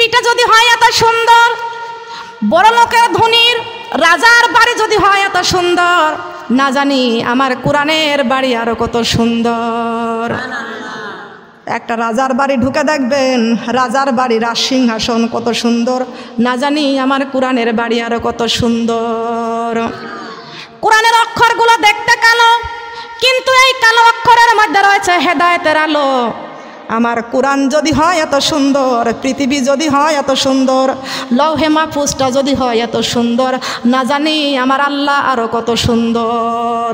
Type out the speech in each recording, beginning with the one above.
পৃথিবীটা যদি হয় এত সুন্দর, বড় লোকের ধনীর রাজার বাড়ি যদি হয় এত সুন্দর, না জানি আমার কোরআনের বাড়ি আরো কত সুন্দর। একটা রাজার বাড়ি ঢুকে দেখবেন, রাজার বাড়ি রাজসিংহাসন কত সুন্দর, না জানি আমার কোরআনের বাড়ি আরো কত সুন্দর। কোরআনের অক্ষরগুলো দেখতে কালো, কিন্তু এই কালো অক্ষরের মধ্যে রয়েছে হেদায়েতের আলো। আমার কোরআন যদি হয় এত সুন্দর, পৃথিবী যদি হয় এত সুন্দর, লৌহে মাহফুজটা যদি হয় এত সুন্দর, না জানি আমার আল্লাহ আরো কত সুন্দর।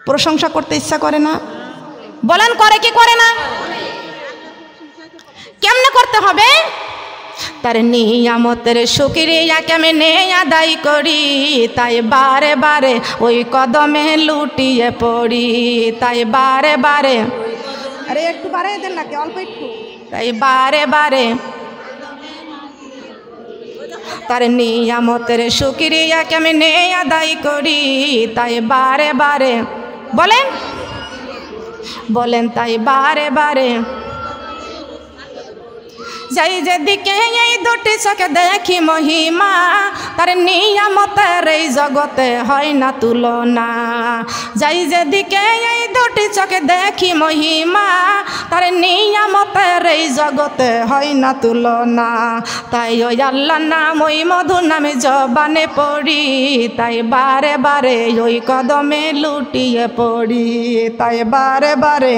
প্রশংসা করতে ইচ্ছা করে না? বলেন করে কি করে না? কেমনে করতে হবে? তার নিয়ামতের শুকরিয়া কেমনে আদায় করি, তাই বারে বারে ওই কদমে লুটিয়ে পড়ি, তাই বারে বারে, আরে একটু বাড়াই দেন নাকি, অল্প একটু, তাই বারে বারে তার নিয়ামতের শুকরিয়া কেমনে আদায় করি, তাই বারে বারে, বলেন বলেন, তাই বারে বারে যাই যেদিকে এই দুটি চোখে দেখি মহিমা, তার নিয়ামতের এই জগতে হয় না তুলনা। যাই যেদিকে এই দুটি চোখে দেখি মহিমা, তার নিয়ামতের এই জগতে হয় না তুলনা। তাই ওই আল্লাহর নাম ওই মধুর নামে জবানে পড়ি, তাই বারে বারে ওই কদমে লুটিয়ে পড়ি, তাই বারে বারে,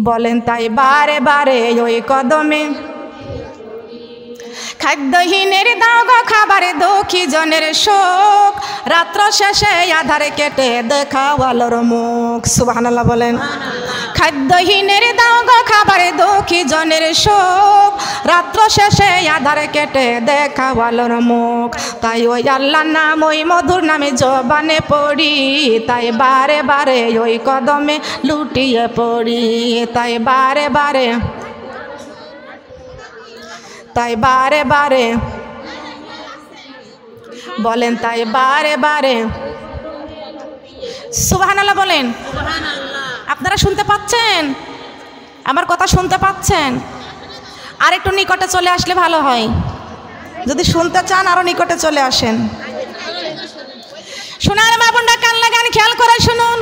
বলেন, তাই বারে বারে ওই কদমে। খাদ্যহীনের দাও গো খাবারে দুঃখী জনের শোক, রাত্র শেষে আধারে কেটে দেখাও আলোর মুখ। সুবহানাল্লাহ বলেন। খাদ্যহীনের দাও গো খাবারে দুঃখী জনের শোক, রাত্র শেষে আধারে কেটে দেখাও আলোর মুখ। তাই ওই আল্লাহর নাম ওই মধুর নামে জবানে পড়ি, তাই বারে বারে ওই কদমে লুটিয়ে পড়ি, তাই বারে বারে, তাই বারে বারে, বলেন, তাই বারে বারে। সুবহানাল্লাহ বলেন। আপনারা শুনতে পাচ্ছেন? আমার কথা শুনতে পাচ্ছেন? আর একটু নিকটে চলে আসলে ভালো হয়। যদি শুনতে চান আরো নিকটে চলে আসেন। শোনার মা বোনরা কান লাগান, খেয়াল করে শুনুন।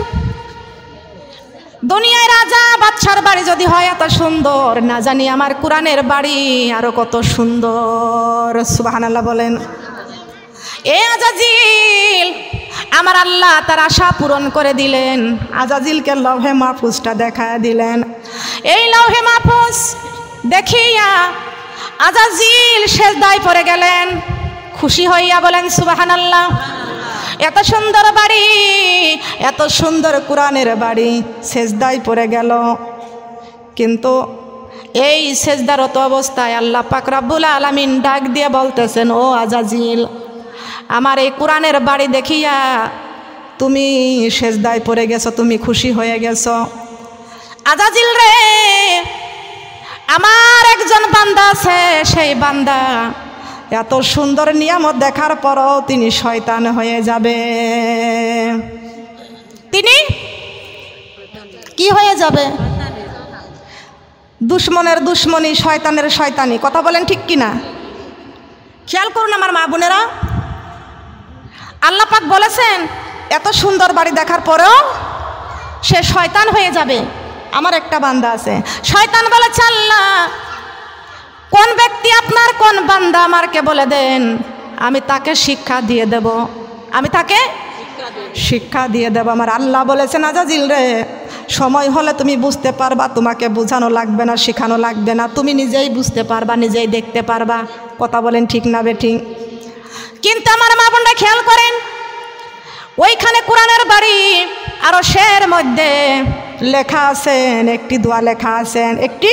দুনিয়ায় রাজা বাদশার বাড়ি যদি হয় এত সুন্দর, না জানি আমার কোরআনের বাড়ি আরো কত সুন্দর। সুবহানাল্লাহ বলেন। এ আজাজিল, আমার আল্লাহ তার আশা পূরণ করে দিলেন। আজাজিলকে লৌহে মাহফুজটা দেখায় দিলেন। এই লৌহে মাহফুজ দেখিয়া আজাজিল সেজদায় পড়ে গেলেন, খুশি হইয়া বলেন সুবহানাল্লাহ। এত সুন্দর বাড়ি, এত সুন্দর কোরআনের বাড়ি সেজদায় পড়ে গেল। কিন্তু এই সেজদারত অবস্থায় আল্লাহ পাক রব্বুল আলামিন ডাক দিয়ে বলতেছেন, ও আজাজিল, আমার এই কোরআনের বাড়ি দেখিয়া তুমি সেজদায় পড়ে গেছো, তুমি খুশি হয়ে গেছো। আজাজিল রে, আমার একজন বান্দা আছে, সেই বান্দা এত সুন্দর নিয়ামত দেখার পরও তিনি শয়তান হয়ে যাবে। তিনি কি হয়ে যাবে? দুশ্মনের দুশ্মনী, শয়তানের শয়তানি। কথা বলেন ঠিক কিনা? খেয়াল করুন আমার মা বোনেরা, আল্লাহ পাক বলেছেন এত সুন্দর বাড়ি দেখার পরেও সে শয়তান হয়ে যাবে। আমার একটা বান্দা আছে, শয়তান বলেছে, আল্লাহ কোন ব্যক্তি আপনার, কোন বান্দা আমাকে বলে দেন, আমি তাকে শিক্ষা দিয়ে দেব, আমি তাকে শিক্ষা দিয়ে দেব। আমার আল্লাহ বলেছেন, আজাজিল রে, সময় হলে তুমি বুঝতে পারবা, তোমাকে বোঝানো লাগবে না, শেখানো লাগবে না, তুমি নিজেই বুঝতে পারবা, নিজেই দেখতে পারবা। কথা বলেন ঠিক না বেঠিক? কিন্তু আমার মা বোনরা খেয়াল করেন, ওইখানে কোরআনের বাড়ি আরশের মধ্যে লেখা আছেন, একটি দোয়া লেখা আছেন, একটি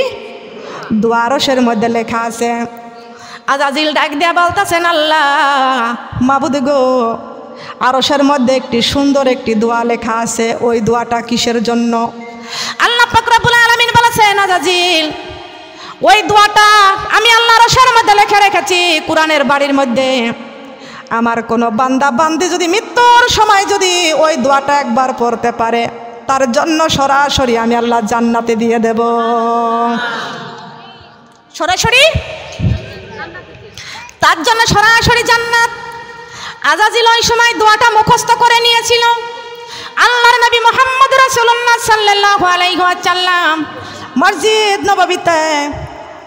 দোয়া আরশের মধ্যে লেখা আছে। আজাজিল ডাক দিয়া বলতেছেন, আল্লাহ মাবুদ গো, আরশের মধ্যে একটি সুন্দর একটি দোয়া লেখা আছে, ওই দোয়াটা কিসের জন্য? আল্লাহ পাক রব্বুল আলামিন বলেছেন, আজাজিল ওই দোয়াটা আমি আল্লাহ আরশের মধ্যে লিখে রেখেছি কোরআনের বাড়ির মধ্যে। আমার কোনো বান্দা বান্দি যদি মৃত্যুর সময় যদি ওই দোয়াটা একবার পড়তে পারে, তার জন্য সরাসরি আমি আল্লাহ জান্নাতে দিয়ে দেব। সরাসরি তার জন্য সরাসরি জান্নাত। আজাজিল ওই সময় দোয়াটা মুখস্থ করে নিয়েছিল। আল্লাহর নবী মুহাম্মদ রাসূলুল্লাহ সাল্লাল্লাহু আলাইহি ওয়াসাল্লাম মসজিদ নববীতে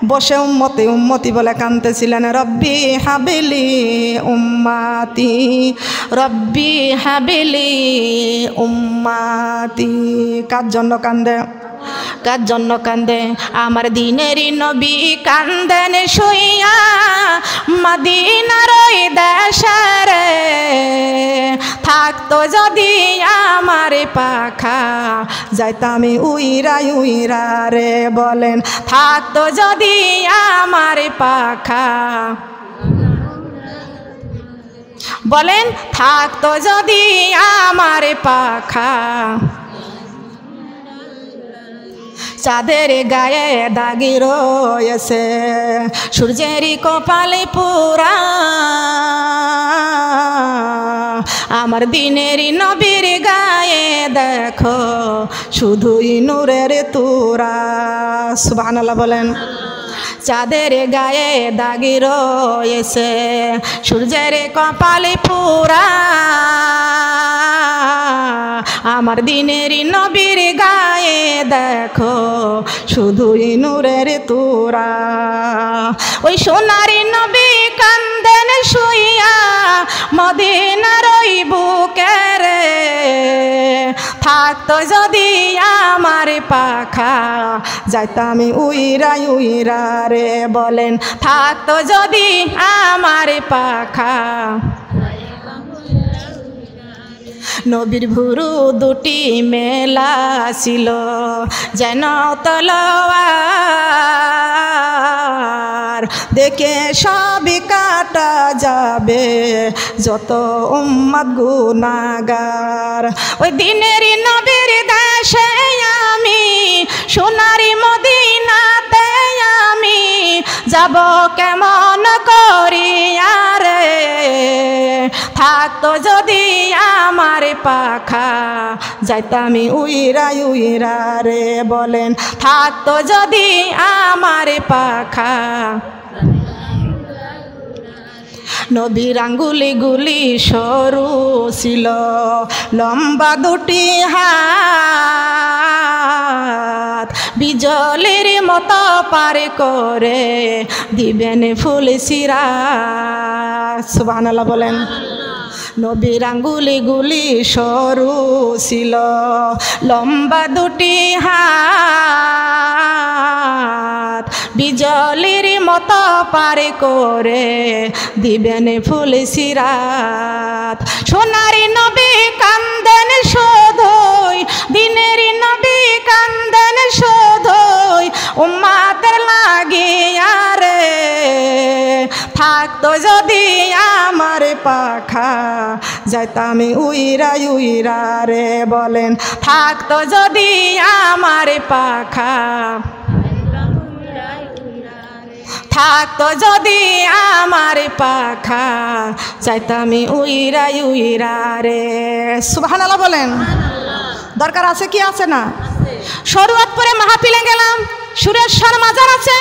বসে উম্মতি উম্মতি বলে কাঁদতেছিলেন, রব্বি হাবিলি উম্মাতি, রব্বি হাবিলি উম্মাতি। কার জন্য কান্দে? কার জন্য কান্দে? আমার দিনেরই নবী কান্দেন শুইয়া মদিনার ওই দেশে রে, থাকতো যদি আমার পাখা যাইতাম উইরা উইরা রে। বলেন থাকতো যদি আমার পাখা, বলেন থাকতো যদি আমার পাখা। চাঁদের গায়ে দাগি রয়েছে সূর্যেরই কপালে পুরা, আমার দিনেরই নবীর গায়ে দেখো শুধুই নূরের তুরা। সুবহানাল্লাহ বলেন। চাঁদের গায়ে দাগি রয়েছে সূর্যের কপালে পুরা, আমার দিনেরই নবীর গায়ে দেখো শুধুই নূরের তুরা। ওই সোনারি নবী কান্দেন শুইয়া মদিনার ওই বুকে রে, থাকতো যদি আমার পাখা যাইতাম উইরা উইরা রে। বলেন থাকতো যদি আমার পাখা। নবীর ভুরু দুটি মেলা ছিল যেন তলোয়ার, দেখে সবই কাটা যাবে যত উম্মত গুনাহগার। ওই দিনেরই নবীর দেশে আমি সোনারি মদিনাতে আমি যাব কেমন করিয়া রে, থাকতো যদি আমার পাখা যাইতাম উইরা উইরা রে। বলেন থাকতো যদি আমার পাখা। নবীর আঙ্গুলি গুলি সরু ছিল লম্বা দুটি হাত, বিজলির মতো পার করে দিবেন ফুল সিরাত। সুবহানাল্লাহ বলেন। নবীর আঙ্গুলি গুলি সরু ছিল লম্বা দুটি হাত, বিজলির মতো পার করে দিবেন ফুল সিরাত। সোনারি নবী কান্দেন শুধুই, দিনেরই নবী কান্দেন শুধুই উম্মাতের লাগিয়া রে, থাকতো যদি আমার পাখা যাইতাম উইরা উইরা রে। বলেন থাকতো যদি আমার পাখা, থাকতো যদি আমার পাখা যাইতাম উইরা উইরা রে। সুবহানাল্লাহ বলেন। দরকার আছে কি আছে না? শরীয়তপুরে মাহফিলে গেলাম, সুরেশ্বর মাজার আছে,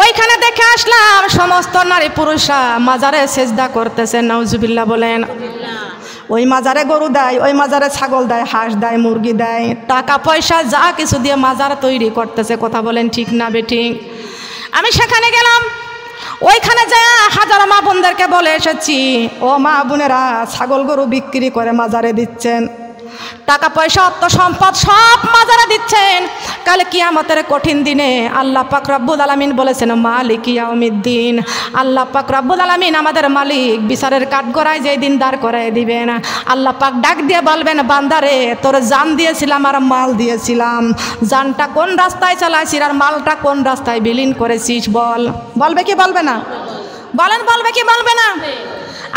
ওইখানে দেখে আসলাম সমস্ত নারী পুরুষরা মাজারে সেজদা করতেছে। নাউজুবিল্লাহ বলেন। ওই মাজারে গরু দেয়, ওই মাজারে ছাগল দেয়, হাঁস দেয়, মুরগি দেয়, টাকা পয়সা যা কিছু দিয়ে মাজার তৈরি করতেছে। কথা বলেন ঠিক না বেঠিক? আমি সেখানে গেলাম, ওইখানে যা হাজার মা বোনদেরকে বলে এসেছি, ও মা বোনেরা ছাগল গরু বিক্রি করে মাজারে দিচ্ছেন, টাকা পয়সা অর্থ সম্পদ সব মাজারে দিচ্ছেন, কাল কিয়ামতের কঠিন দিনে আল্লাহ পাক রব্বুল আলামিন বলেছেন মালিক ইয়াউমিদ্দিন, আল্লাহ পাক রব্বুল আলামিন আমাদের মালিক বিচারের কাঠগড়ায় যেই দিন দাঁড় করায় দিবেন, আল্লাহ পাক ডাক দিয়ে বলবেন বান্দারে তোর জান দিয়েছিলাম আর মাল দিয়েছিলাম, জানটা কোন রাস্তায় চালাইছিস আর মালটা কোন রাস্তায় বিলীন করেছিস বল। বলবে কি বলবে না? বলেন বলবে কি বলবে না?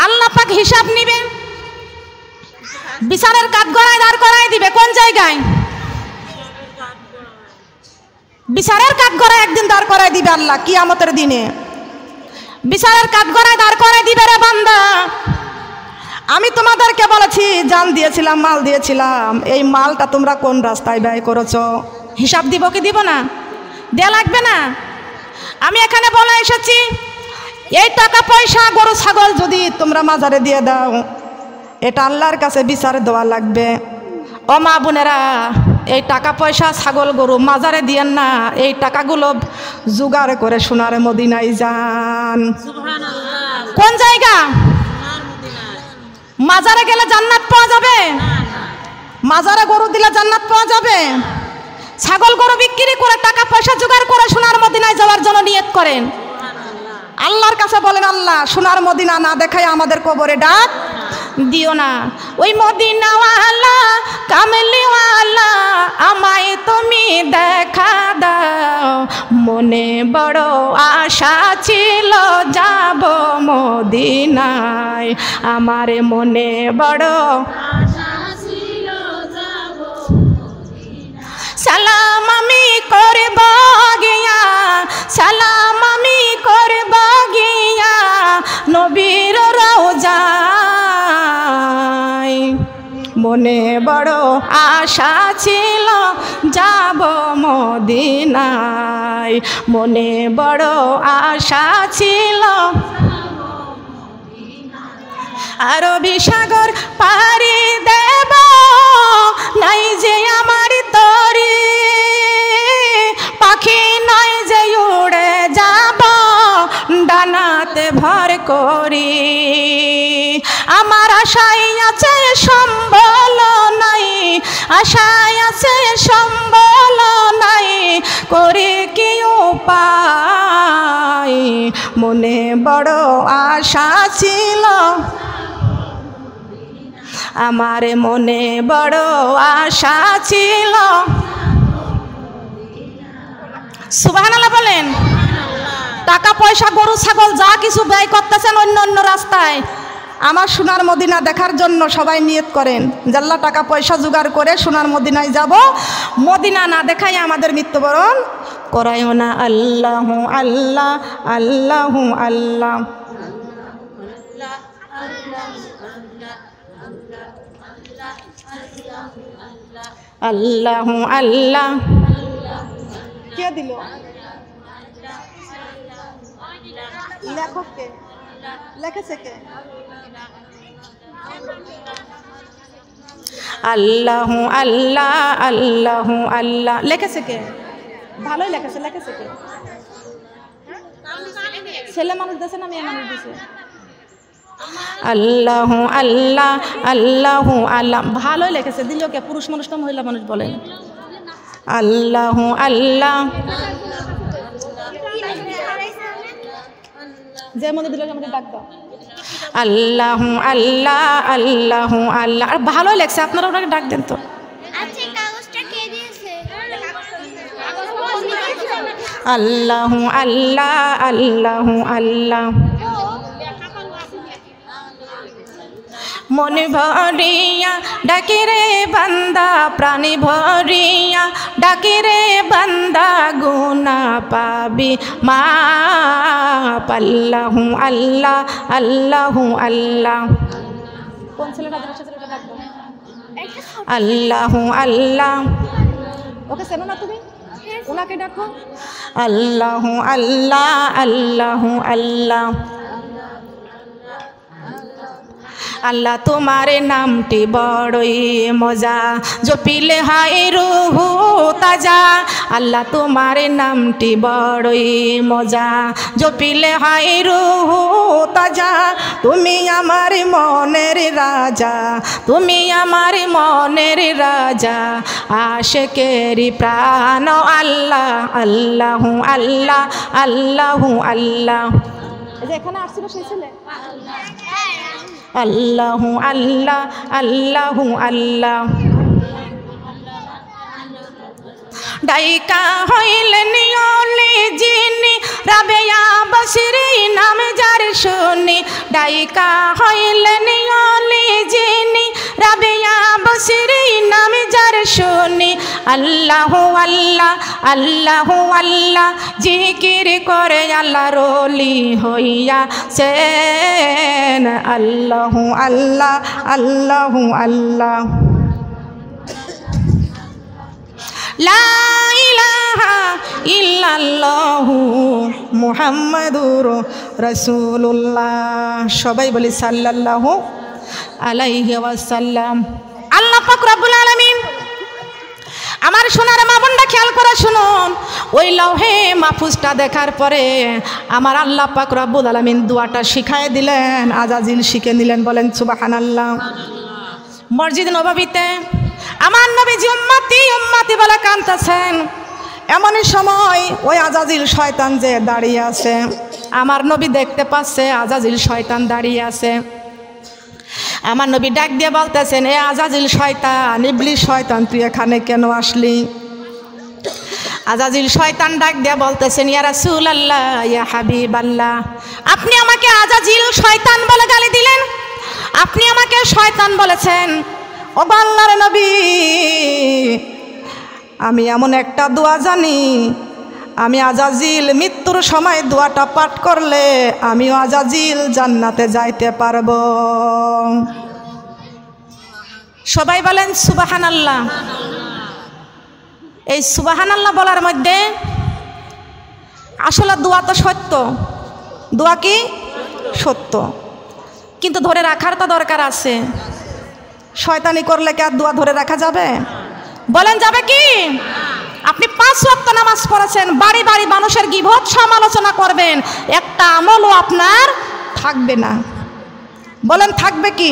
আল্লাহ পাক হিসাব নিবে, বিচারের কাঠগড়ায় দাঁড় করায় দিবে। কোন জায়গায়? বিচারের কাঠগড়ায় একদিন দাঁড় করায় দিবে আল্লাহ কিয়ামতের দিনে। বিচারের কাঠগড়ায় দাঁড় করায় দিবে রে বান্দা। আমি তোমাদেরকে বলেছি জান দিয়েছিলাম, মাল দিয়েছিলাম, এই মালটা তোমরা কোন রাস্তায় ব্যয় করেছো? হিসাব দিব কি দিব না? দেয়া লাগবে না? আমি এখানে বলে এসেছি এই টাকা পয়সা গরু ছাগল যদি তোমরা মাজারে দিয়ে দাও, এটা আল্লাহর কাছে বিচার দেওয়া লাগবে। ও মা বোনেরা, এই টাকা পয়সা ছাগল গরু মাজারে দিয়েন না, এই টাকাগুলো জোগাড় করে সোনার মদিনায় যান। কোন জায়গা? মাজারে গেলে জান্নাত পাওয়া যাবে? মাজারে গরু দিলে জান্নাত পাওয়া যাবে? ছাগল গরু বিক্রি করে টাকা পয়সা জোগাড় করে সোনার মদিনায় যাওয়ার জন্য নিয়ত করেন। আল্লাহর কাছে বলেন, আল্লাহ সোনার মদিনা না দেখায় আমাদের কবরে ডাক দিও না। ওই মদিনাওয়ালা কামলিওয়ালা আমায় তুমি দেখা দাও, মনে বড় আশা ছিল যাব মদিনায়, আমার মনে বড় সালাম আমি করব গিয়া, সালাম আমি করব গিয়া নবীর রওজায়, মনে বড় আশা ছিল যাব মদিনায়, মনে বড় আশা ছিল। আরবি সাগর পাড়ি দেব নাই যে আমার তরি, পাখি নয় যে উড়ে যাব ডানাতে ভর করি, আমার আশায় আছে সম্বল নাই, আশায় আছে সম্বল নাই, করে কি উপায়, মনে বড় আশা ছিল, আমার মনে বড় আশা ছিল। সুবহানাল্লাহ বলেন। টাকা পয়সা গরু ছাগল যা কিছু ব্যয় করতেছেন অন্য অন্য রাস্তায়, আমার সোনার মদিনা দেখার জন্য সবাই নিয়ত করেন যে আল্লাহ টাকা পয়সা জোগাড় করে সোনার মদিনায় যাব, মদিনা না দেখাই আমাদের মৃত্যুবরণ করায়ও না। আল্লাহু আল্লাহ আল্লাহু আল্লাহ। আল্লাহু আল্লাহ। কে দিল? লেখক কে? লেখেছে কে? আল্লাহু আল্লাহ আল্লাহু আল্লাহ লেখেছে কে? ভালোই লেখেছে। লেখেছে কে? ছেলে মানুষ দিয়েছে না মেয়ে মানুষ দিয়েছে? আল্লাহু আল্লাহ আল্লাহু আল্লাহ ভালোই লেখেছে। দিল কে? পুরুষ মানুষ না মহিলা মানুষ বলেন? আল্লাহু আল্লাহ। যে মনে দিল আমাকে ডাক দাও। আল্লাহু আল্লাহ আল্লাহু আল্লাহ। আর ভালোই লেখছে, আপনারা ওনাকে ডাক দেন তো। আল্লাহু আল্লাহ আল্লাহু আল্লাহ। মন ভরিয়া ডাকে রে বান্দা, প্রাণী ভরিয়া ডাকে রে বান্দা, গুনা পাবি মাপ। আল্লাহু আল্লাহ আল্লাহু আল্লাহ। কোন ছেলেটা ডাকবো? আল্লাহু আল্লাহ। ওকে চেনো না তুমি? ওনাকে ডাকো। আল্লাহু আল্লাহ আল্লাহু আল্লাহ। আল্লাহ তোমার নামটি বড়ই মজা, জপিলে হয় রুহু তাজা। আল্লাহ তোমার নামটি বড়ই মজা, জপিলে হয় রুহু তাজা। তুমি আমার মনের রাজা, তুমি আমার মনের রাজা, আশেকেরি প্রাণ। আল্লাহ আল্লাহু আল্লাহ আল্লাহু আল্লাহ। এখানে আসছিল সেই ছেলে। আল্লাহু আল্লাহ আল্লাহু আল্লাহ। ডাইকা হইলেন অলি যিনি, রাবেয়া বসরি নাম যার শুনি। ডাইকা হইলেন অলি যিনি, রাবিয়া বসরি নাম যার শুনি আল্লাহ আল্লাহ আল্লাহ আল্লাহ জিকির করে আল্লাহ রলি হইয়া সেন আল্লাহ আল্লাহ আল্লাহ আল্লাহ লা ইলাহা ইল্লাল্লাহু মুহাম্মাদুর রাসূলুল্লাহ। সবাই বলি সাল্লাল্লাহু আলাইহি ওয়াসাল্লাম। আল্লাহ পাক রব্বুল আলামিন আমার সোনার মা বোনরা খেয়াল করে শুনুন, ওই লৌহে মাহফুজটা দেখার পরে আমার আল্লাহ পাক রব্বুল আলামিন দোয়াটা শিখায় দিলেন, আজাজিল শিখে নিলেন। বলেন সুবহানাল্লাহ। মসজিদ নববীতে আমার নবীজি উম্মতি উম্মতি বলে কাঁদতেছেন। এমনই সময় ওই আজাজিল শয়তান যে দাঁড়িয়ে আছে, আমার নবী দেখতে পাচ্ছে আজাজিল শয়তান দাঁড়িয়ে আছে। আমার নবী ডাক দিয়ে বলতেছেন, এ আজাজিল শয়তান, ইবলিস শয়তান, তুই এখানে কেন আসলি? আজাজিল শয়তান ডাক দিয়ে বলতেছেন, ইয়া রাসূলুল্লাহ, ইয়া হাবিবাল্লাহ, আপনি আমাকে আজাজিল শয়তান বলে গালি দিলেন, আপনি আমাকে শয়তান বলেছেন। ও আল্লাহর নবী, আমি এমন একটা দোয়া জানি, আমি আজাজিল মৃত্যুর সময় দোয়াটা পাঠ করলে আমিও আজাজিল জান্নাতে যাইতে পারবো। সবাই বলেন সুবহানাল্লাহ। এই সুবহানাল্লাহ বলার মধ্যে আসলে দোয়া তো সত্য, দোয়া কি সত্য, কিন্তু ধরে রাখার তো দরকার আছে। শয়তানি করলে কি আর দোয়া ধরে রাখা যাবে? বলেন যাবে কি? আপনি 5 ওয়াক্ত নামাজ পড়েছেন, বাড়ি বাড়ি মানুষের গীবত সমালোচনা করবেন, একটা আমলও আপনার থাকবে না। বলেন থাকবে কি?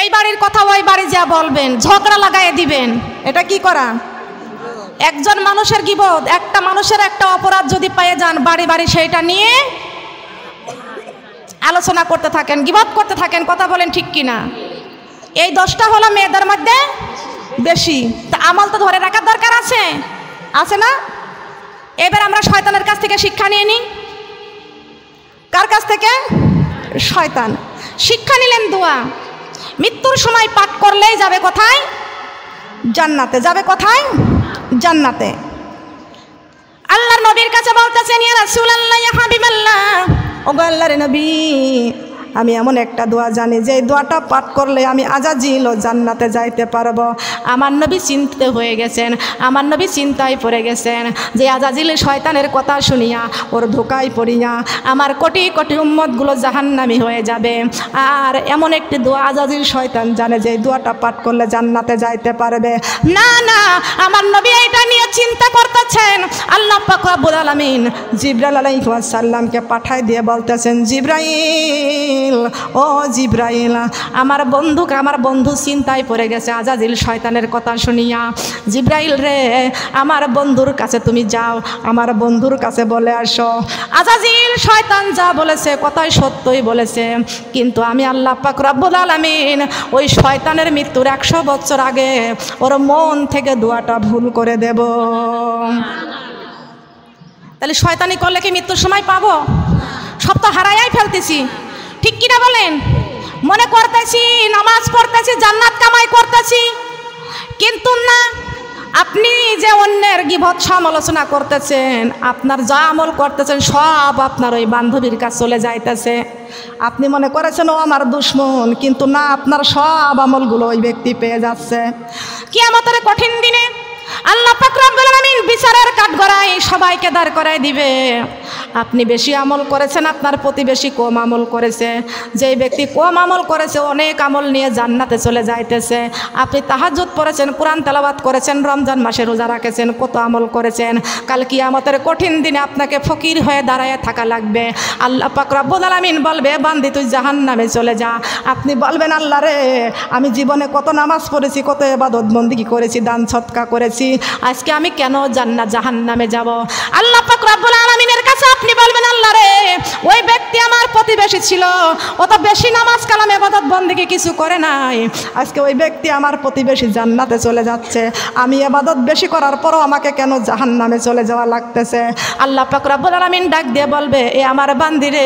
এই বাড়ির কথা ওই বাড়ি যা বলবেন, ঝগড়া লাগাই দিবেন, এটা কি করা? একজন মানুষের গীবত, একটা মানুষের একটা অপরাধ যদি পেয়ে যান, বাড়ি বাড়ি সেইটা নিয়ে আলোচনা করতে থাকেন, গীবত করতে থাকেন। কথা বলেন ঠিক কিনা? এই দোষটা হলো মেয়েদের মধ্যে বেশি। তা আমল তো ধরে রাখার দরকার আছে, আছে না? এবার আমরা শয়তানের কাছ থেকে শিক্ষা নিয়ে নিই। কার কাছ থেকে? শয়তান। শিক্ষা নিলেন দোয়া, মৃত্যুর সময় পাঠ করলেই যাবে কোথায়? জান্নাতে। যাবে কোথায়? জান্নাতে। আল্লাহর নবীর কাছে বলতেছেন, ইয়া রাসূলুল্লাহ, ইয়া হাবিবাল্লাহ, ও আল্লাহর নবী, আমি এমন একটা দোয়া জানি, যে দোয়াটা পাঠ করলে আমি আজাজিল ও জান্নাতে যাইতে পারবো। আমার নবী চিন্তিত হয়ে গেছেন, আমার নবী চিন্তায় পড়ে গেছেন যে আজাজিল শয়তানের কথা শুনিয়া ওর ধোকায় পড়িয়া আমার কোটি কোটি উম্মতগুলো জাহান্নামী হয়ে যাবে। আর এমন একটি দোয়া আজাজিল শয়তান জানে, যে দোয়াটা পাঠ করলে জান্নাতে যাইতে পারবে। না না, আমার নবী এটা নিয়ে চিন্তা করতেছেন। আল্লাহ পাক রব্বুল আলামিন জিবরাইল আলাইহিস সালামকে পাঠায় দিয়ে বলতেছেন, জিবরাইল, ও জিবরাইল, আমার বন্ধু চিন্তায় পড়ে গেছে আজাজিল শয়তানের কথা শুনিয়া। জিবরাইল রে, আমার বন্ধুর কাছে তুমি যাও, আমার বন্ধুর কাছে বলে আসো আজাজিল শয়তান যা বলেছে কথাই সত্যই বলেছে, কিন্তু আমি আল্লাহ পাক রব্বুল আলামিন ওই শয়তানের মৃত্যুর 100 বছর আগে ওর মন থেকে দোয়াটা ভুল করে দেব। তাহলে শয়তানি করলে কি মৃত্যুর সময় পাবো? সব তো হারাইয়াই ফেলতেছি, ঠিক কিনা বলেন? মনে করতেছি নামাজ পড়তেছি, জান্নাত কামাই করতেছি, কিন্তু না, আপনি যে অন্যের গীবত সমালোচনা করতেছেন, আপনার যা আমল করতেছেন সব আপনার ওই বান্ধবীর কাছে চলে যাইতেছে। আপনি মনে করেছেন ও আমার দুশ্মন, কিন্তু না, আপনার সব আমলগুলো ওই ব্যক্তি পেয়ে যাচ্ছে। কিয়ামতের কঠিন দিনে আল্লাহ পাক রব্বুল আলামিন বিচারের কাঠগড়ায় সবাইকে দাঁড় করায় দিবে। আপনি বেশি আমল করেছেন, আপনার প্রতিবেশী কম আমল করেছে। যেই ব্যক্তি কম আমল করেছে অনেক আমল নিয়ে জান্নাতে চলে যাইতেছে। আপনি তাহাজ্জুদ পড়েছেন, কোরআন তেলাওয়াত করেছেন, রমজান মাসে রোজা রাখেছেন, কত আমল করেছেন, কাল কিয়ামতের কঠিন দিনে আপনাকে ফকির হয়ে দাঁড়ায় থাকা লাগবে। আল্লাহ পাক রব্বুল আলামিন বলবে, বান্দি তুই জাহান্নামে চলে যা। আপনি বলবেন, আল্লাহ রে, আমি জীবনে কত নামাজ পড়েছি, কত ইবাদত বন্দেগী করেছি, দান সদকা করেছি, আজকে আমি কেন জাহান্নামে যাব? আল্লাহ পাক রব্বুল আলামিনের কাছে আপনি আপনি বলবেন আল্লাহ রে ওই ব্যক্তি আমার প্রতিবেশী ছিল, ও তো বেশি নামাজ কালাম ইবাদত বন্দেগী কিছু করে নাই, আজকে ওই ব্যক্তি আমার প্রতিবেশী জান্নাতে চলে যাচ্ছে, আমি ইবাদত বেশি করার পরও আমাকে কেন জাহান্নামে চলে যাওয়া লাগতেছে। আল্লাহ পাক রব্বুল আলামিন ডাক দিয়ে বলবে, এ আমার বান্দিরে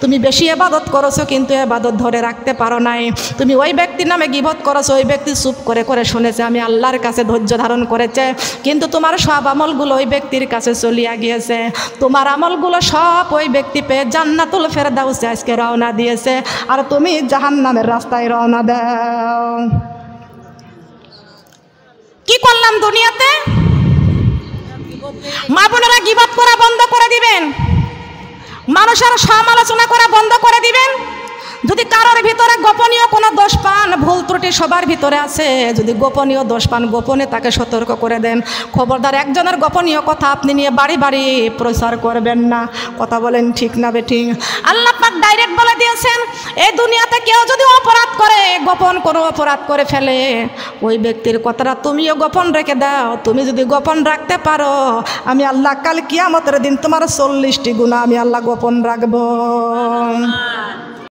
তুমি বেশি ইবাদত করেছো কিন্তু ইবাদত ধরে রাখতে পারো নাই, তুমি ওই ব্যক্তির নামে গীবত করেছো, ওই ব্যক্তি চুপ করে করে শুনেছে, আমি আল্লাহর কাছে ধৈর্য ধারণ করেছে, কিন্তু তোমার সব আমলগুলো ওই ব্যক্তির কাছে চলিয়া গিয়েছে, তোমার আমলগুলো সব ওই ব্যক্তি পেয়ে জান্নাতুল ফেরদাউসে আজকে রওনা দিয়েছে, আর তুমি জাহান্নামের রাস্তায় রওনা দাও। কি করলাম দুনিয়াতে? মা বোনেরা গীবত করা বন্ধ করে দিবেন, মানুষের সমালোচনা করা বন্ধ করে দিবেন। যদি কারোর ভিতরে গোপনীয় কোনো দোষ পান, ভুল ত্রুটি সবার ভিতরে আছে, যদি গোপনীয় দোষ পান গোপনে তাকে সতর্ক করে দেন। খবরদার একজনের গোপনীয় কথা আপনি নিয়ে বাড়ি বাড়ি প্রচার করবেন না। কথা বলেন ঠিক না বেঠিক? আল্লাহ পাক ডাইরেক্ট বলে দিয়েছেন, এই দুনিয়াতে কেউ যদি অপরাধ করে, গোপন কোনো অপরাধ করে ফেলে, ওই ব্যক্তির কথাটা তুমিও গোপন রেখে দাও। তুমি যদি গোপন রাখতে পারো, আমি আল্লাহ কাল কিয়ামতের দিন তোমার 40টি গুনাহ আমি আল্লাহ গোপন রাখবো।